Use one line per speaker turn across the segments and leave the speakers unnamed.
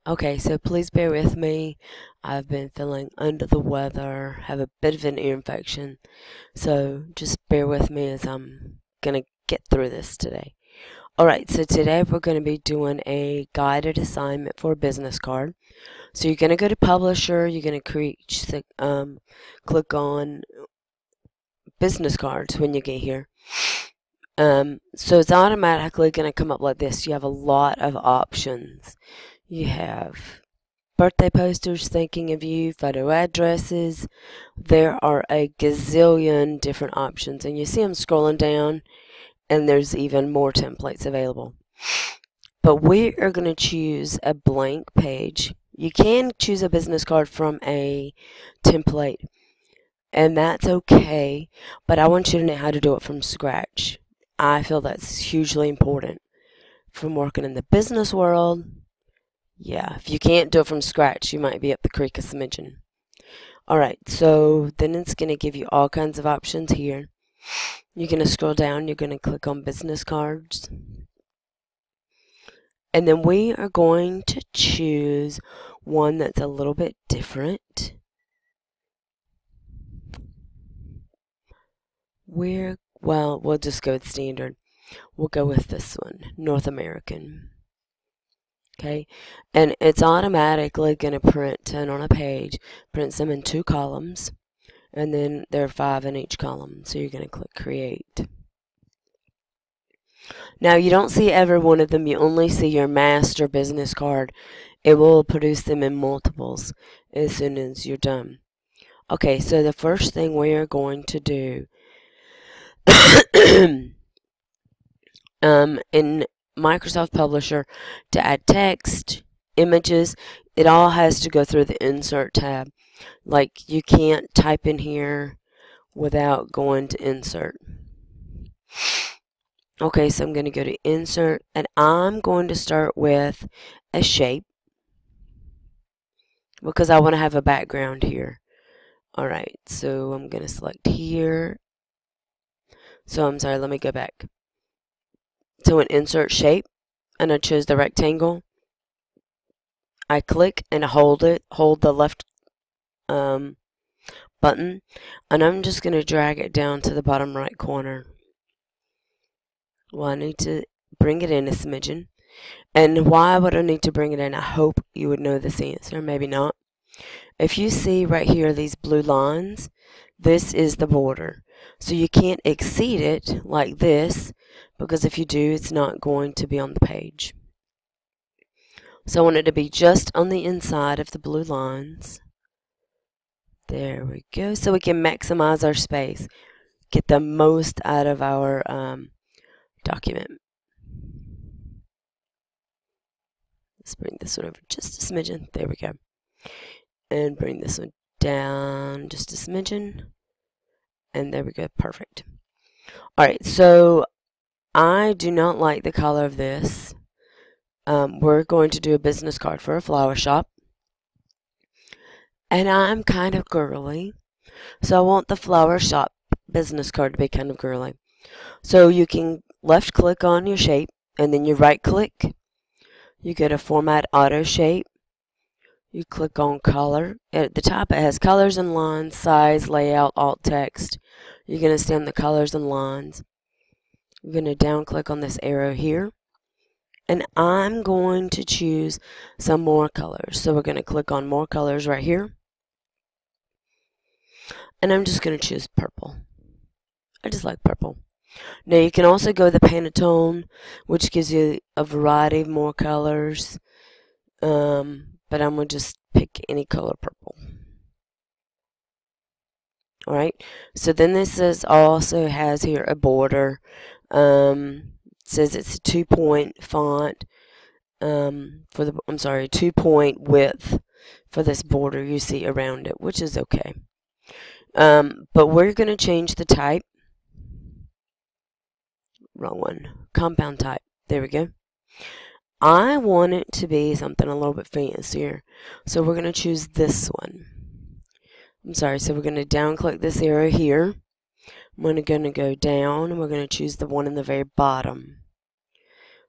Okay, so please bear with me. I've been feeling under the weather, have a bit of an ear infection, so just bear with me as I'm gonna get through this today. Alright, so today we're going to be doing a guided assignment for a business card. So you're going to go to Publisher, you're going to click on Business Cards when you get here. So it's automatically going to come up like this. You have a lot of options. You have birthday posters thinking of you, photo addresses. There are a gazillion different options, and you see them scrolling down, and there's even more templates available. But we are going to choose a blank page. You can choose a business card from a template, and that's okay, but I want you to know how to do it from scratch. I feel that's hugely important. From working in the business world, yeah, if you can't do it from scratch, you might be up the creek a smidgen. Alright, so then it's going to give you all kinds of options here. You're going to scroll down, you're going to click on business cards. And then we are going to choose one that's a little bit different. We'll just go with standard. We'll go with this one, North American. Okay, and it's automatically going to print 10 on a page, prints them in 2 columns, and then there are 5 in each column. So you're going to click create. Now you don't see every one of them, you only see your master business card. It will produce them in multiples as soon as you're done. Okay, so the first thing we are going to do in Microsoft Publisher, to add text, images, it all has to go through the insert tab. Like, you can't type in here without going to insert. Okay, so I'm going to go to insert, and I'm going to start with a shape because I want to have a background here. Alright, so I'm going to select here. So I'm sorry, let me go back. So in insert shape, and I choose the rectangle. I click and hold the left button, and I'm just going to drag it down to the bottom right corner. Well, I need to bring it in a smidgen. And why would I need to bring it in? I hope you would know this answer, maybe not. If you see right here these blue lines, this is the border. So you can't exceed it like this, because if you do, it's not going to be on the page. So I want it to be just on the inside of the blue lines. There we go. So we can maximize our space, get the most out of our document. Let's bring this one over just a smidgen. There we go. And bring this one down just a smidgen. And there we go. Perfect. Alright, so I do not like the color of this. We're going to do a business card for a flower shop. And I'm kind of girly. So I want the flower shop business card to be kind of girly. So you can left click on your shape, and then you right click. You go to Format Auto Shape. You click on Color. At the top it has Colors and Lines, Size, Layout, Alt Text. You're going to stay on the Colors and Lines. You're going to down click on this arrow here. And I'm going to choose some more colors. So we're going to click on More Colors right here. And I'm just going to choose purple. I just like purple. Now you can also go the Pantone, which gives you a variety of more colors. But I'm going to just pick any color purple. Alright, so then this also has here a border. It says it's a 2-point font, 2-point width for this border you see around it, which is okay. But we're going to change the type. Wrong one. Compound type. There we go. I want it to be something a little bit fancier. So we're going to choose this one. So we're going to down click this arrow here. I'm going to go down, and we're going to choose the one in the very bottom.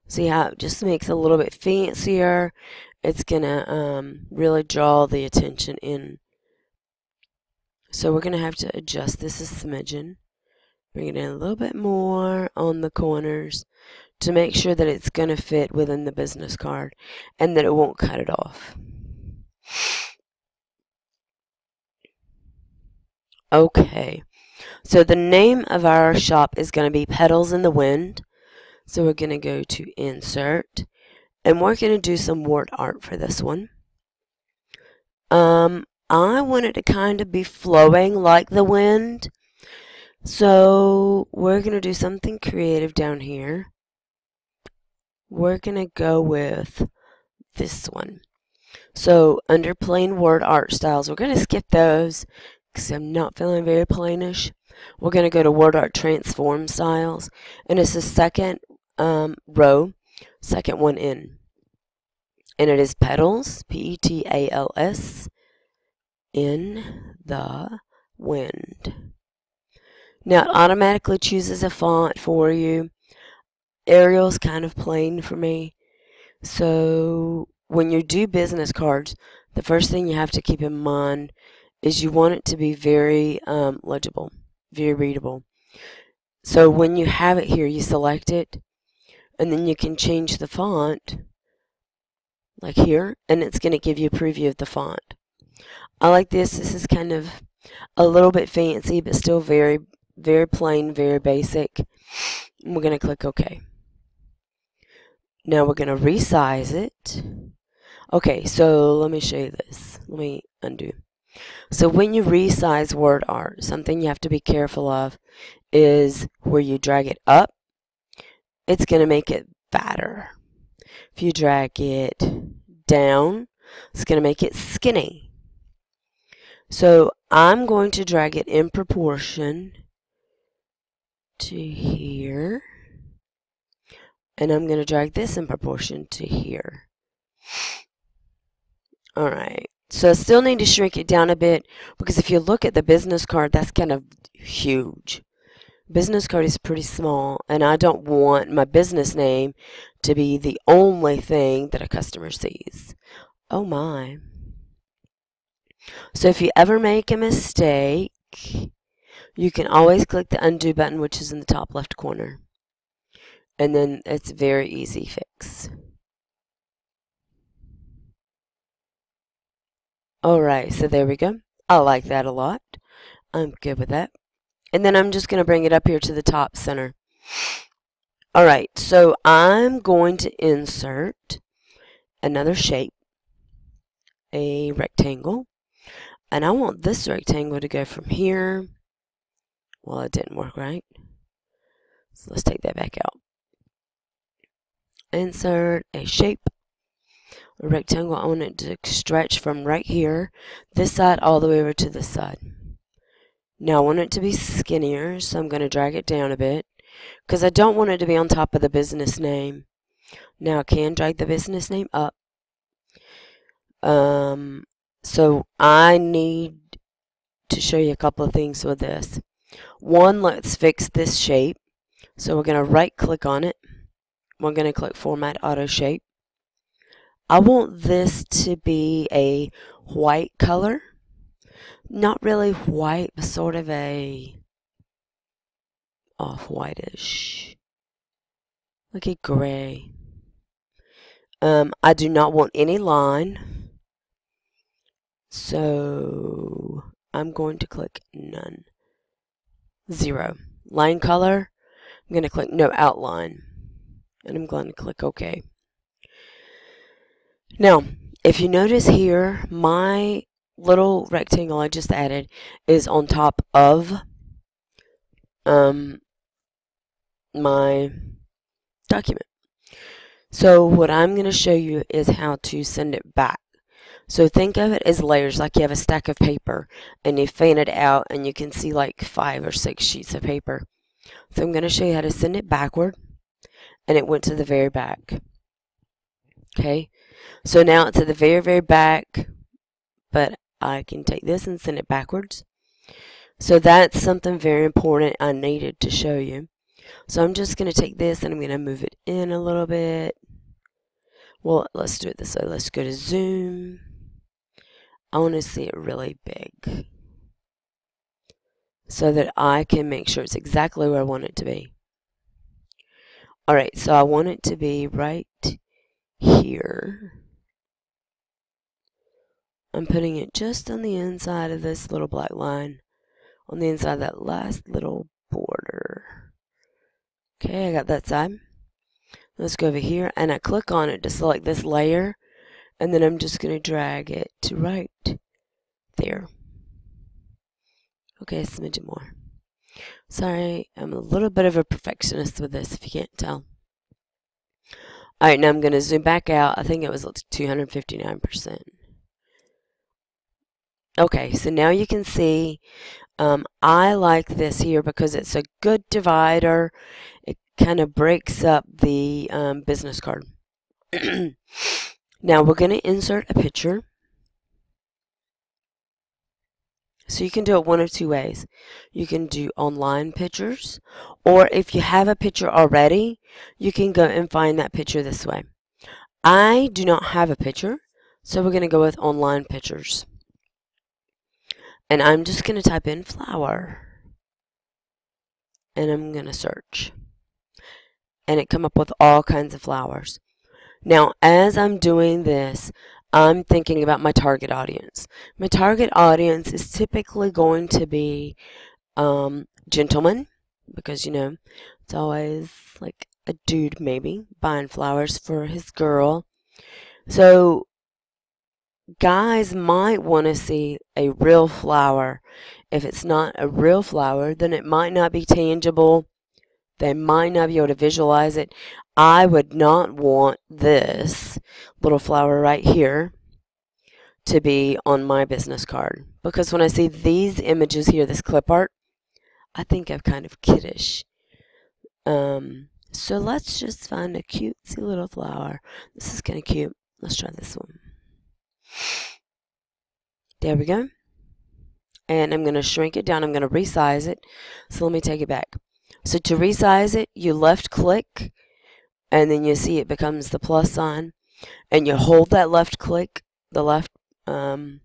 See how it just makes it a little bit fancier, it's gonna really draw the attention in. So we're gonna have to adjust this a smidgen, bring it in a little bit more on the corners to make sure that it's gonna fit within the business card and that it won't cut it off. Okay, so the name of our shop is going to be Petals in the Wind. So we're going to go to Insert, and we're going to do some word art for this one. I want it to kind of be flowing like the wind, so we're going to do something creative down here. We're going to go with this one. So under plain word art styles, we're going to skip those because I'm not feeling very plainish. We're going to go to Word Art Transform Styles, and it's the second row, second one in. And it is Petals, P-E-T-A-L-S, in the wind. Now it automatically chooses a font for you. Arial's kind of plain for me. So when you do business cards, the first thing you have to keep in mind is you want it to be very legible, very readable. So when you have it here, you select it, and then you can change the font, like here, and it's going to give you a preview of the font. I like this. This is kind of a little bit fancy, but still very, very plain, very basic. And we're going to click OK. Now we're going to resize it. Okay, so let me show you this. Let me undo. So when you resize word art, something you have to be careful of is where you drag it up, it's going to make it fatter. If you drag it down, it's going to make it skinny. So I'm going to drag it in proportion to here, and I'm going to drag this in proportion to here. Alright, so I still need to shrink it down a bit because if you look at the business card, that's kind of huge. Business card is pretty small, and I don't want my business name to be the only thing that a customer sees. Oh my. So if you ever make a mistake, you can always click the undo button, which is in the top left corner. And then it's very easy fix. Alright, so there we go. I like that a lot. I'm good with that. And then I'm just going to bring it up here to the top center. Alright, so I'm going to insert another shape, a rectangle. And I want this rectangle to go from here. Well, it didn't work right. So let's take that back out. Insert a shape. A rectangle, I want it to stretch from right here, this side, all the way over to this side. Now I want it to be skinnier, so I'm going to drag it down a bit, because I don't want it to be on top of the business name. Now I can drag the business name up. So I need to show you a couple of things with this. One, let's fix this shape. So we're going to right click on it. We're going to click Format Auto Shape. I want this to be a white color. Not really white, but sort of a off-whitish. Like a gray. I do not want any line. So I'm going to click None. 0. Line color. I'm going to click No Outline. And I'm going to click OK. Now, if you notice here, my little rectangle I just added is on top of my document. So what I'm going to show you is how to send it back. So think of it as layers, like you have a stack of paper and you fan it out and you can see like 5 or 6 sheets of paper. So I'm going to show you how to send it backward, and it went to the very back. Okay, so now it's at the very, very back, but I can take this and send it backwards. So that's something very important I needed to show you. So I'm just going to take this and I'm going to move it in a little bit. Well, let's do it this way. Let's go to zoom. I want to see it really big so that I can make sure it's exactly where I want it to be. Alright, so I want it to be right here. I'm putting it just on the inside of this little black line, on the inside of that last little border. Okay, I got that side. Let's go over here, and I click on it to select this layer, and then I'm just going to drag it to right there. Okay, a smidgen more. Sorry, I'm a little bit of a perfectionist with this, if you can't tell. Alright, now I'm going to zoom back out. I think it was 259%. Okay, so now you can see I like this here because it's a good divider. It kind of breaks up the business card. Now we're going to insert a picture. So you can do it one of two ways. You can do online pictures, or if you have a picture already, you can go and find that picture this way. I do not have a picture, so we're going to go with online pictures. And I'm just going to type in flower. And I'm going to search. And it come up with all kinds of flowers. Now, as I'm doing this, I'm thinking about my target audience. My target audience is typically going to be gentlemen, because, you know, it's always like a dude maybe buying flowers for his girl. So guys might want to see a real flower. If it's not a real flower, then it might not be tangible. They might not be able to visualize it. I would not want this little flower right here to be on my business card, because when I see these images here, this clip art, I think I'm kind of kiddish. So let's just find a cutesy little flower. This is kind of cute. Let's try this one. There we go. And I'm going to shrink it down. I'm going to resize it. So let me take it back. So to resize it, you left click, and then you see it becomes the plus sign. And you hold that left click, the left button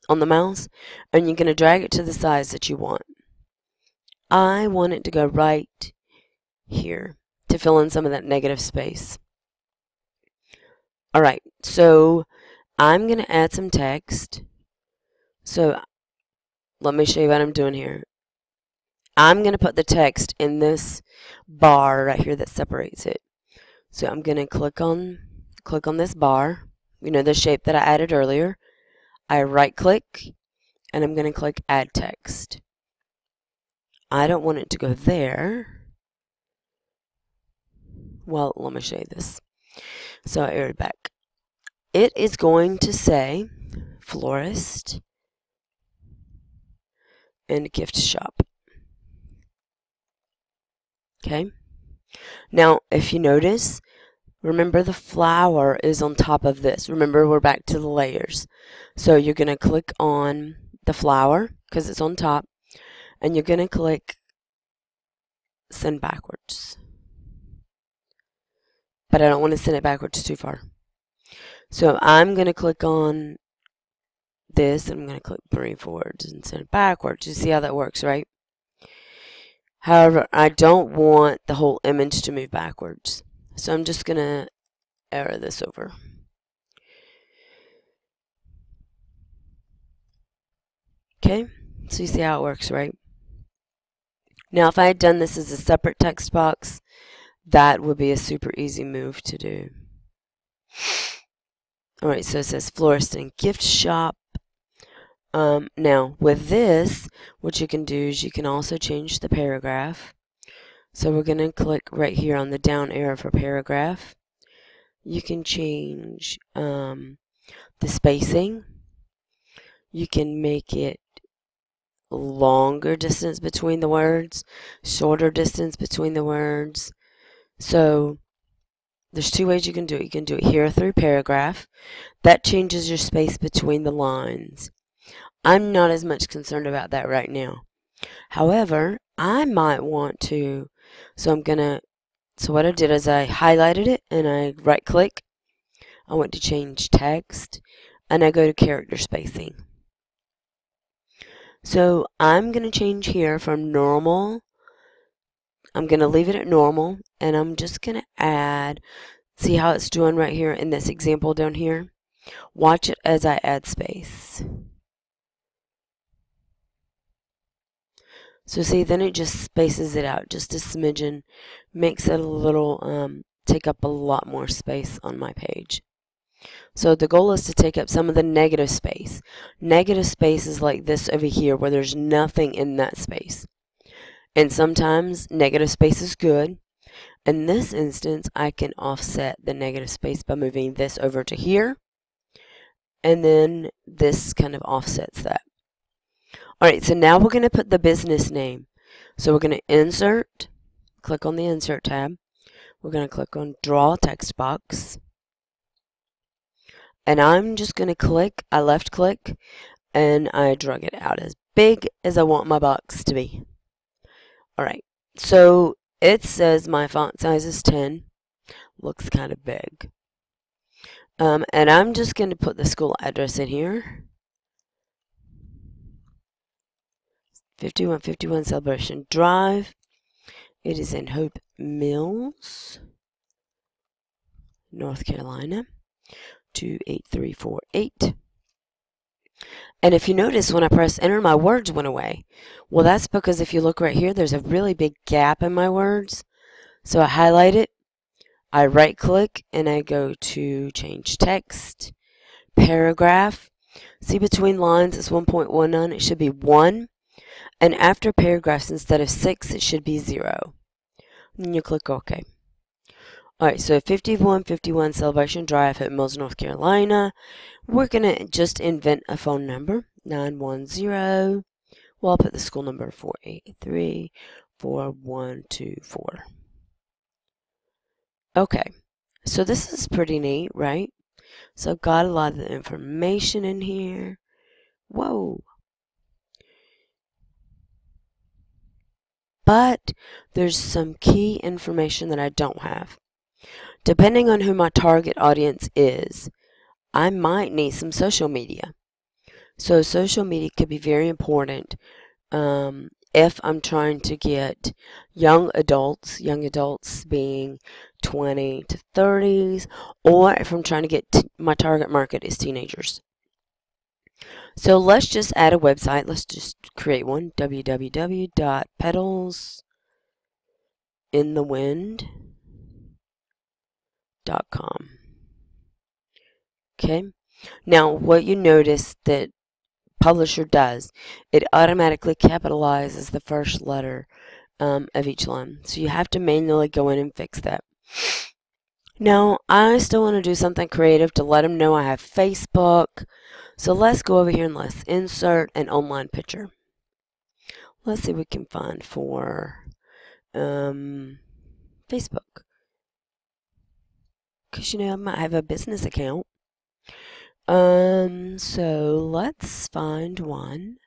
on the mouse, and you're going to drag it to the size that you want. I want it to go right here to fill in some of that negative space. Alright, so I'm going to add some text. So let me show you what I'm doing here. I'm going to put the text in this bar right here that separates it. So I'm going to click on this bar, you know, the shape that I added earlier. I right click, and I'm going to click add text. I don't want it to go there. Well, let me show you this. So I aired back. It is going to say florist and gift shop. Okay. Now, if you notice, remember the flower is on top of this. Remember, we're back to the layers. So you're going to click on the flower because it's on top, and you're going to click send backwards. But I don't want to send it backwards too far. So I'm going to click on this, and I'm going to click bring forwards and send it backwards. You see how that works, right? However, I don't want the whole image to move backwards. So I'm just going to arrow this over. Okay, so you see how it works, right? Now, if I had done this as a separate text box, that would be a super easy move to do. Alright, so it says florist and gift shop. Now, with this, what you can do is you can also change the paragraph. So we're going to click right here on the down arrow for paragraph. You can change the spacing. You can make it longer distance between the words, shorter distance between the words. So there's two ways you can do it. You can do it here through paragraph. That changes your space between the lines. I'm not as much concerned about that right now. However, I might want to, so I'm going to So what I did is I highlighted it and I right click. I went to change text and I go to character spacing. So I'm going to change here from normal. I'm going to leave it at normal and I'm just going to add, see how it's doing right here in this example down here? Watch it as I add space. So see, then it just spaces it out just a smidgen, makes it a little, take up a lot more space on my page. So the goal is to take up some of the negative space. Negative space is like this over here where there's nothing in that space. And sometimes negative space is good. In this instance, I can offset the negative space by moving this over to here. And then this kind of offsets that. Alright, so now we're going to put the business name. So we're going to insert, click on the insert tab. We're going to click on draw text box. And I'm just going to click, I left click, and I drag it out as big as I want my box to be. Alright, so it says my font size is 10. Looks kind of big. And I'm just going to put the school address in here. 5151 Celebration Drive. It is in Hope Mills, North Carolina, 28348. And if you notice, when I press enter, my words went away. Well, that's because if you look right here, there's a really big gap in my words. So I highlight it, I right click, and I go to change text, paragraph. See, between lines it's 1.19, it should be 1. And after paragraphs, instead of 6, it should be 0. And you click OK. Alright, so 5151 Celebration Drive, Hope Mills, North Carolina. We're going to just invent a phone number, 910. Well, I'll put the school number 4834124. Okay, so this is pretty neat, right? So I've got a lot of the information in here. Whoa. But there's some key information that I don't have. Depending on who my target audience is, I might need some social media. So social media could be very important if I'm trying to get young adults being 20 to 30s, or if I'm trying to get my target market is teenagers. So let's just add a website. Let's just create one, www.petalsinthewind.com. Okay. Now, what you notice that Publisher does, it automatically capitalizes the first letter of each line. So you have to manually go in and fix that. Now, I still want to do something creative to let them know I have Facebook. So let's go over here and let's insert an online picture. Let's see what we can find for Facebook. Because, you know, I might have a business account. So let's find one.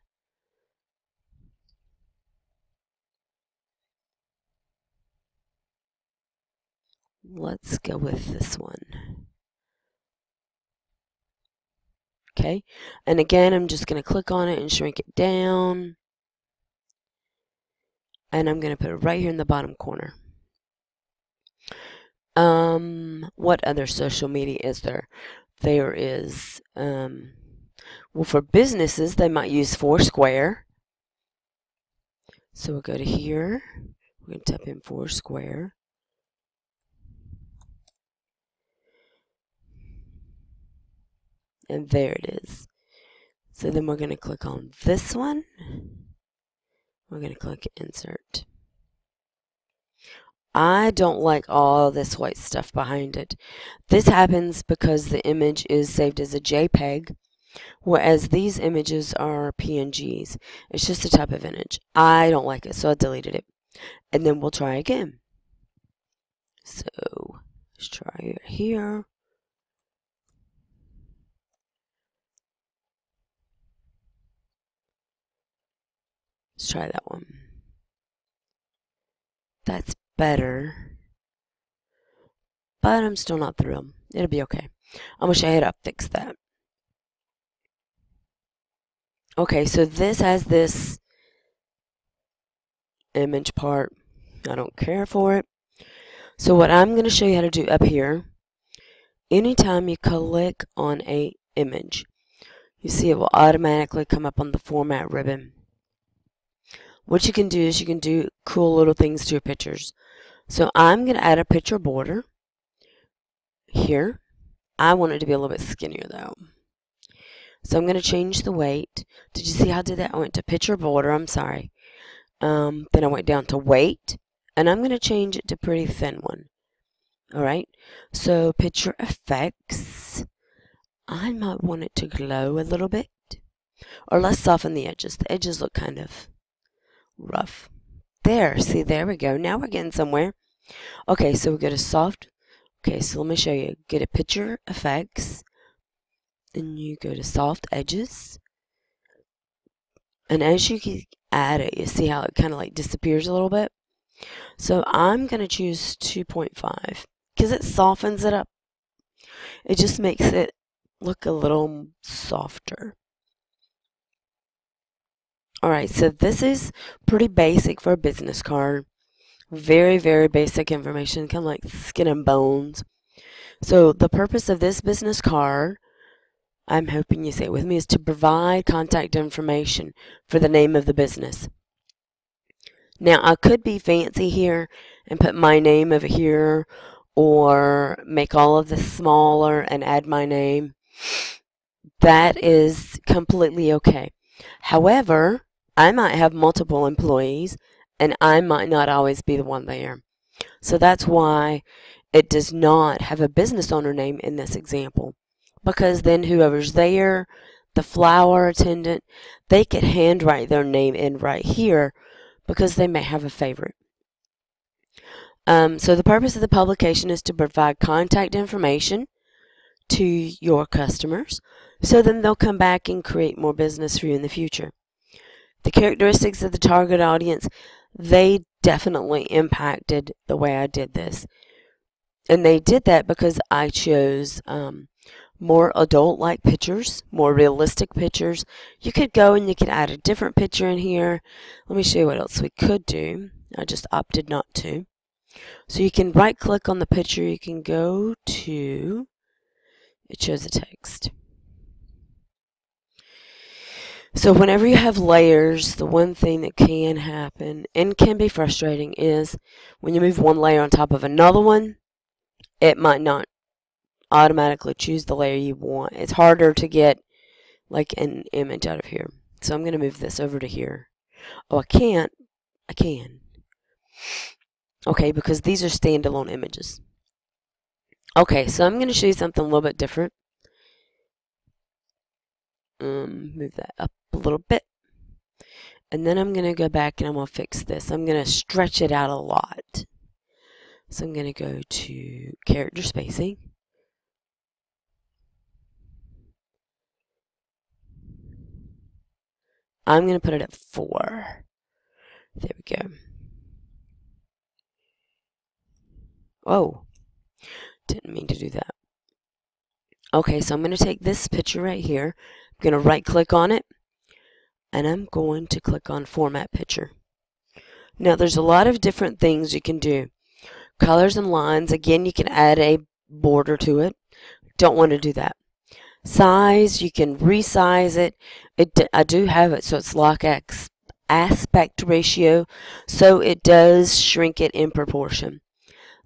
Let's go with this one. Okay, and again, I'm just going to click on it and shrink it down. And I'm going to put it right here in the bottom corner. What other social media is there? There is, well, for businesses, they might use Foursquare. So we'll go to here. We're going to type in Foursquare. And there it is. So then we're going to click on this one. We're going to click Insert. I don't like all this white stuff behind it. This happens because the image is saved as a JPEG, whereas these images are PNGs. It's just a type of image. I don't like it, so I deleted it. And then we'll try again. So let's try it here. Let's try that one. That's better. but I'm still not thrilled. It'll be okay. I'm going to show you how to fix that. Okay, so this has this image part. I don't care for it. So what I'm going to show you how to do up here, anytime you click on a image, you see it will automatically come up on the format ribbon. What you can do is you can do cool little things to your pictures. So I'm going to add a picture border here. I want it to be a little bit skinnier though. So I'm going to change the weight. Did you see how I did that? I went to picture border, I'm sorry. Then I went down to weight, and I'm going to change it to pretty thin one. Alright, so picture effects. I might want it to glow a little bit. Or let's soften the edges. The edges look kind of rough. There, see, there we go. Now we're getting somewhere. Okay, so we go to soft. Okay, so let me show you. Go to picture effects. And you go to soft edges. And as you add it, you see how it kind of like disappears a little bit. So I'm going to choose 2.5 because it softens it up. It just makes it look a little softer. Alright, so this is pretty basic for a business card. Very, very basic information, kind of like skin and bones. So the purpose of this business card, I'm hoping you say it with me, is to provide contact information for the name of the business. Now, I could be fancy here and put my name over here, or make all of this smaller and add my name. That is completely okay. However, I might have multiple employees, and I might not always be the one there. So that's why it does not have a business owner name in this example. Because then whoever's there, the flower attendant, they could handwrite their name in right here because they may have a favorite. So the purpose of the publication is to provide contact information to your customers, so then they'll come back and create more business for you in the future. The characteristics of the target audience, they definitely impacted the way I did this. And they did that because I chose more adult-like pictures, more realistic pictures. You could go and you could add a different picture in here. Let me show you what else we could do. I just opted not to. So you can right-click on the picture. You can go to, it shows a text. So whenever you have layers, the one thing that can happen, and can be frustrating, is when you move one layer on top of another one, it might not automatically choose the layer you want. It's harder to get like an image out of here. So I'm going to move this over to here. Oh, I can't. I can. Okay, because these are standalone images. Okay, so I'm going to show you something a little bit different. Move that up a little bit. And then I'm going to go back and I'm going to fix this. I'm going to stretch it out a lot. So I'm going to go to character spacing. I'm going to put it at 4. There we go. Oh, didn't mean to do that. Okay, so I'm going to take this picture right here. I'm going to right click on it. And I'm going to click on Format Picture. Now there's a lot of different things you can do. Colors and lines, again, you can add a border to it. Don't want to do that. Size, you can resize it. I do have it so it's lock aspect ratio, so it does shrink it in proportion.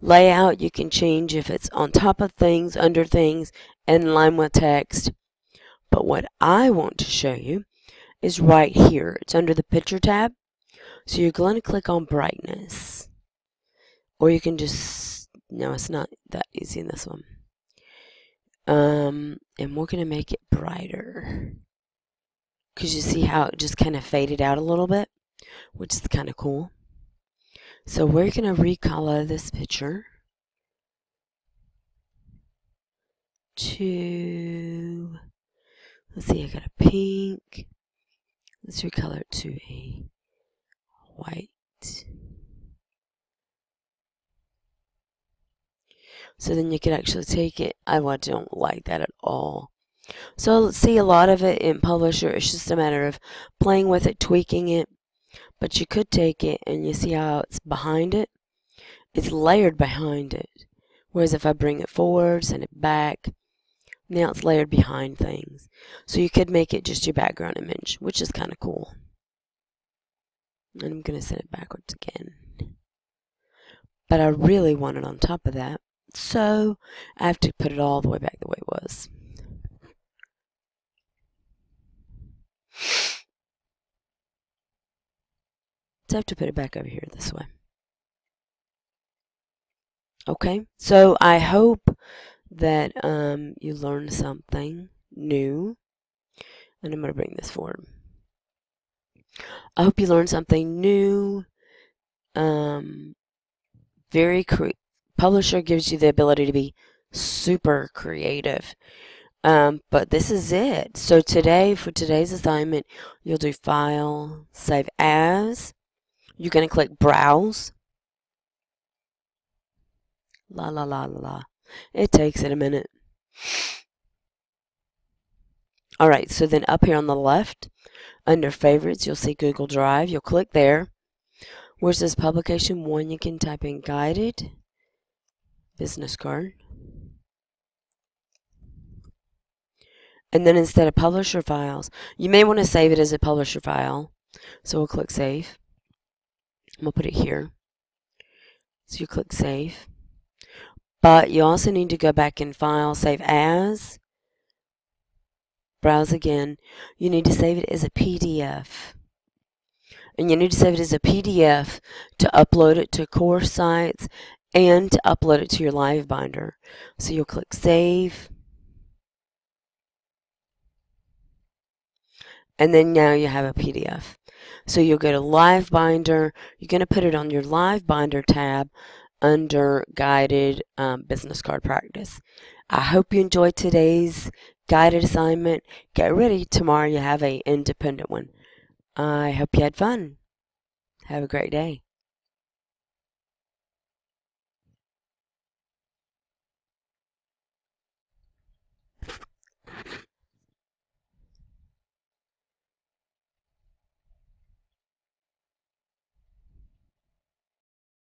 Layout, you can change if it's on top of things, under things, in line with text. But what I want to show you is right here. It's under the Picture tab. So you're going to click on Brightness. Or you can just, no, it's not that easy in this one. And we're going to make it brighter. Because you see how it just kind of faded out a little bit, which is kind of cool. So we're going to recolor this picture to, let's see, I got a pink. Let's recolor it to a white. So then you could actually take it. I don't like that at all. So let's see, a lot of it in Publisher, it's just a matter of playing with it, tweaking it. But you could take it and you see how it's behind it. It's layered behind it. Whereas if I bring it forward, send it back, now it's layered behind things. So you could make it just your background image, which is kind of cool. And I'm going to send it backwards again. But I really want it on top of that. So I have to put it all the way back the way it was. So I have to put it back over here this way. Okay, so I hope that you learned something new. And I'm going to bring this forward. I hope you learned something new. Publisher gives you the ability to be super creative. But this is it. So today, for today's assignment, you'll do File, Save As. You're going to click Browse. La la la la la. It takes it a minute. Alright, so then up here on the left, under Favorites, you'll see Google Drive. You'll click there. Where it says Publication 1, you can type in Guided Business Card. And then instead of Publisher Files, you may want to save it as a Publisher file. So we'll click Save. I'm going to put it here. So you click Save. But you also need to go back in File, Save As. Browse again. You need to save it as a PDF. And you need to save it as a PDF to upload it to course sites and to upload it to your Live Binder. So you'll click Save. And then now you have a PDF. So you'll go to Live Binder. You're going to put it on your Live Binder tab under Guided Business Card Practice. I hope you enjoyed today's guided assignment. Get ready. Tomorrow you have an independent one. I hope you had fun. Have a great day.